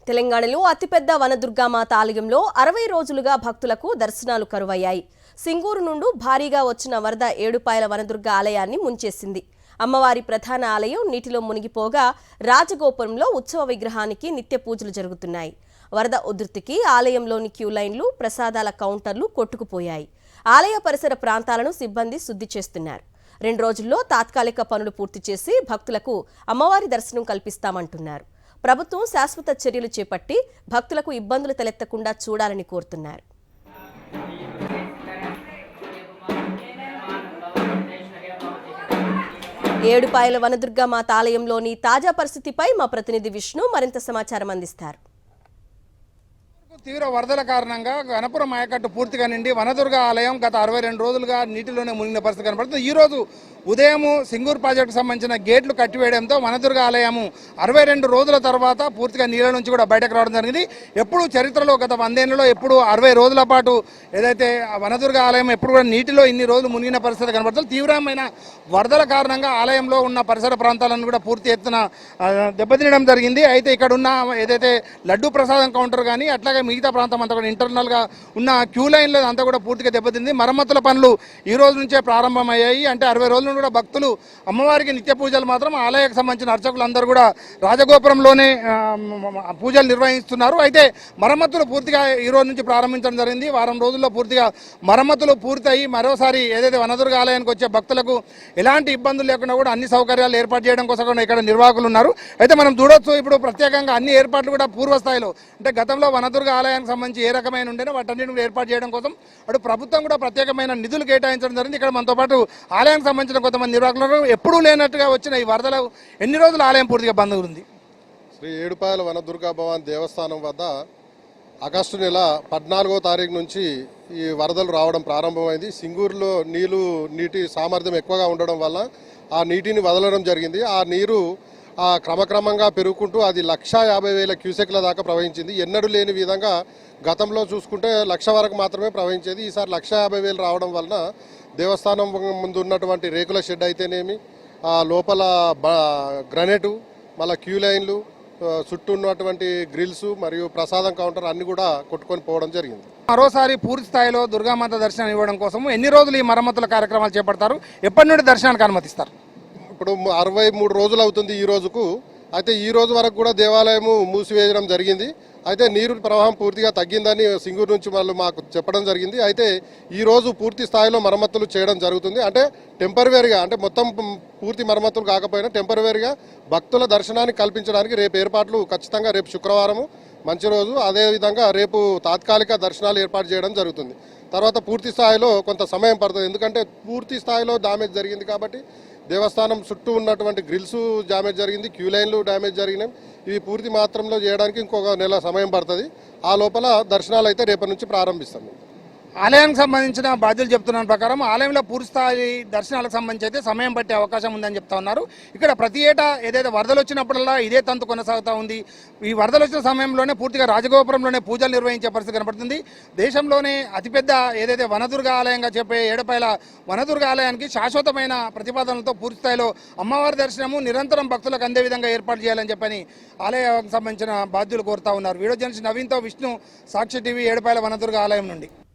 తెలంగాణలో అతిపెద్ద వనదుర్గామాత ఆలయంలో 60 రోజులుగా భక్తులకు దర్శనాలు కరువయ్యాయి. సింగూరు నుండి భారీగా వచ్చిన వరద ఏడుపాయల వనదుర్గ ఆలయాన్ని ముంచేసింది. అమ్మవారి ప్రధాన ఆలయం నీటిలో మునిగిపోగా రాజగోపురంలో ఉత్సవ విగ్రహానికి నిత్య పూజలు జరుగుతున్నాయి. వరద ఉధృతికి ఆలయంలోని క్యూ లైన్లు, ప్రసాదాల కౌంటర్లు కొట్టుకుపోయాయి. ఆలయ పరిసర ప్రాంతాలను సిబ్బంది శుద్ధి చేస్తున్నారు. 2 రోజుల్లో తాత్కాలిక పనులు పూర్తి చేసి భక్తులకు అమ్మవారి దర్శనం కల్పిస్తామంటున్నారు. ప్రభుత్వం శాశ్వత చర్యలు చేపట్టి భక్తులకు ఇబ్బందులు తలెత్తకుండా చూడాలని కోరుతున్నారు. ఏడుపాయల వనదుర్గామాత ఆలయంలోని తాజా పరిస్థితిపై మా ప్రతినిధి విష్ణు మరింత సమాచారం అందిస్తారు. తీవ్ర వరదల కారణంగా గణపురం ఆయకట్టు పూర్తిగా నిండి వనదుర్గ ఆలయం గత 62 రోజులుగా నీటిలోనే మునిగిన పరిస్థితి కనబడుతుంది. ఈ రోజు ఉదయం సింగూరు ప్రాజెక్టుకు సంబంధించిన గేట్లు కట్టివేయడంతో వనదుర్గ ఆలయము 62 రోజుల తర్వాత పూర్తిగా నీళ్ళ నుంచి కూడా బయటకు రావడం జరిగింది. ఎప్పుడు చరిత్రలో గత 100 ఏళ్లలో ఎప్పుడు 60 రోజుల పాటు ఏదైతే వనదుర్గ ఆలయం ఎప్పుడు కూడా నీటిలో ఇన్ని రోజులు మునిగిన పరిస్థితి కనబడుతుంది. తీవ్రమైన వరదల కారణంగా ఆలయంలో ఉన్న పరిసర ప్రాంతాలను కూడా పూర్తి ఎత్తున దెబ్బతినడం జరిగింది. అయితే ఇక్కడ ఉన్న ఏదైతే లడ్డు ప్రసాదం కౌంటర్ కానీ అట్లాగే మిగతా ప్రాంతం అంతా కూడా ఇంటర్నల్గా ఉన్న క్యూ లైన్లో అంతా కూడా పూర్తిగా దెబ్బతింది. మరమ్మతుల పనులు ఈ రోజు నుంచే ప్రారంభమయ్యాయి. అంటే 60 రోజుల నుండి కూడా భక్తులు అమ్మవారికి నిత్య పూజలు మాత్రం ఆలయానికి సంబంధించిన అర్చకులు అందరూ కూడా రాజగోపురంలోనే పూజలు నిర్వహిస్తున్నారు. అయితే మరమ్మతులు పూర్తిగా ఈ రోజు నుంచి ప్రారంభించడం జరిగింది. వారం రోజుల్లో పూర్తిగా మరమ్మతులు పూర్తయి మరోసారి ఏదైతే వనదుర్గ ఆలయానికి వచ్చే భక్తులకు ఎలాంటి ఇబ్బందులు లేకుండా కూడా అన్ని సౌకర్యాలు ఏర్పాటు చేయడం కోసం కూడా ఇక్కడ నిర్వాహకులు ఉన్నారు. అయితే మనం చూడొచ్చు, ఇప్పుడు ప్రత్యేకంగా అన్ని ఏర్పాట్లు కూడా పూర్వస్థాయిలో అంటే గతంలో వనదుర్గ ఆలయానికి సంబంధించి ఏ రకమైన ఉండేనో వాటన్నిటిని ఏర్పాటు చేయడం కోసం అటు ప్రభుత్వం కూడా ప్రత్యేకమైన నిధులు కేటాయించడం జరిగింది. ఇక్కడ మనతో పాటు ఆలయానికి సంబంధించిన కొంతమంది నిర్వాహకులు ఎప్పుడూ లేనట్టుగా వచ్చిన ఈ వరదలు ఎన్ని రోజులు ఆలయం పూర్తిగా బంద్ ఉంది? శ్రీ ఏడుపాయల వనదుర్గా భవాన్ దేవస్థానం వద్ద ఆగస్టు నెల 14వ తారీఖు నుంచి ఈ వరదలు రావడం ప్రారంభమైంది. సింగూరులో నీటి సామర్థ్యం ఎక్కువగా ఉండడం వల్ల ఆ నీటిని వదలడం జరిగింది. ఆ నీరు క్రమక్రమంగా పెరుగుకుంటూ అది 1,50,000 క్యూసెక్ల దాకా ప్రవహించింది. ఎన్నడూ లేని విధంగా గతంలో చూసుకుంటే 1,00,000 వరకు మాత్రమే ప్రవహించేది. ఈసారి 1,50,000 రావడం వలన దేవస్థానం ముందు ఉన్నటువంటి రేకుల షెడ్ అయితేనేమి, లోపల గ్రనేటు, మళ్ళీ క్యూ లైన్లు, చుట్టూ ఉన్నటువంటి గ్రిల్స్ మరియు ప్రసాదం కౌంటర్ అన్ని కూడా కొట్టుకొని పోవడం జరిగింది. మరోసారి పూర్తి స్థాయిలో దుర్గామాత దర్శనం ఇవ్వడం కోసం ఎన్ని రోజులు ఈ మరమ్మతుల కార్యక్రమాలు చేపడతారు? ఎప్పటి నుండి దర్శనానికి అనుమతిస్తారు? ఇప్పుడు 63 రోజులు అవుతుంది ఈ రోజుకు. అయితే ఈ రోజు వరకు కూడా దేవాలయము మూసివేయడం జరిగింది. అయితే నీరు ప్రవాహం పూర్తిగా తగ్గిందని సింగూరు నుంచి వాళ్ళు మాకు చెప్పడం జరిగింది. అయితే ఈ రోజు పూర్తి స్థాయిలో మరమ్మతులు చేయడం జరుగుతుంది. అంటే టెంపరవరీగా, అంటే మొత్తం పూర్తి మరమ్మతులు కాకపోయినా టెంపరవరీగా భక్తుల దర్శనాన్ని కల్పించడానికి రేపు ఏర్పాట్లు ఖచ్చితంగా, రేపు శుక్రవారము మంచి రోజు, అదేవిధంగా రేపు తాత్కాలిక దర్శనాలు ఏర్పాటు చేయడం జరుగుతుంది. తర్వాత పూర్తి స్థాయిలో కొంత సమయం పడుతుంది. ఎందుకంటే పూర్తి స్థాయిలో డ్యామేజ్ జరిగింది కాబట్టి దేవస్థానం చుట్టూ ఉన్నటువంటి గ్రిల్స్ డ్యామేజ్ జరిగింది, క్యూ లైన్లు డ్యామేజ్ జరిగినాయి. ఇవి పూర్తి మాత్రంలో చేయడానికి ఇంకొక నెల సమయం పడుతుంది. ఆ లోపల దర్శనాలు అయితే రేపటి నుంచి ప్రారంభిస్తాం. ఆలయానికి సంబంధించిన బాధ్యులు చెప్తున్న ప్రకారం ఆలయంలో పూర్తిస్థాయి దర్శనాలకు సంబంధించి అయితే సమయం పట్టే అవకాశం ఉందని చెప్తా ఉన్నారు. ఇక్కడ ప్రతి ఏటా ఏదైతే వరదలు వచ్చినప్పుడల్లా ఇదే తంతు కొనసాగుతూ ఉంది. ఈ వరదలు వచ్చిన సమయంలోనే పూర్తిగా రాజగోపురంలోనే పూజలు నిర్వహించే పరిస్థితి కనబడుతుంది. దేశంలోనే అతిపెద్ద ఏదైతే వనదుర్గ ఆలయంగా చెప్పే ఏడుపాయల వనదుర్గ ఆలయానికి శాశ్వతమైన ప్రతిపాదనలతో పూర్తిస్థాయిలో అమ్మవారి దర్శనము నిరంతరం భక్తులకు అందే విధంగా ఏర్పాటు చేయాలని చెప్పని ఆలయానికి సంబంధించిన బాధ్యులు కోరుతా ఉన్నారు. వీడియో జర్నలిస్ట్ నవీన్తో విష్ణు, సాక్షి టీవీ, ఏడుపాయల వనదుర్గ ఆలయం నుండి.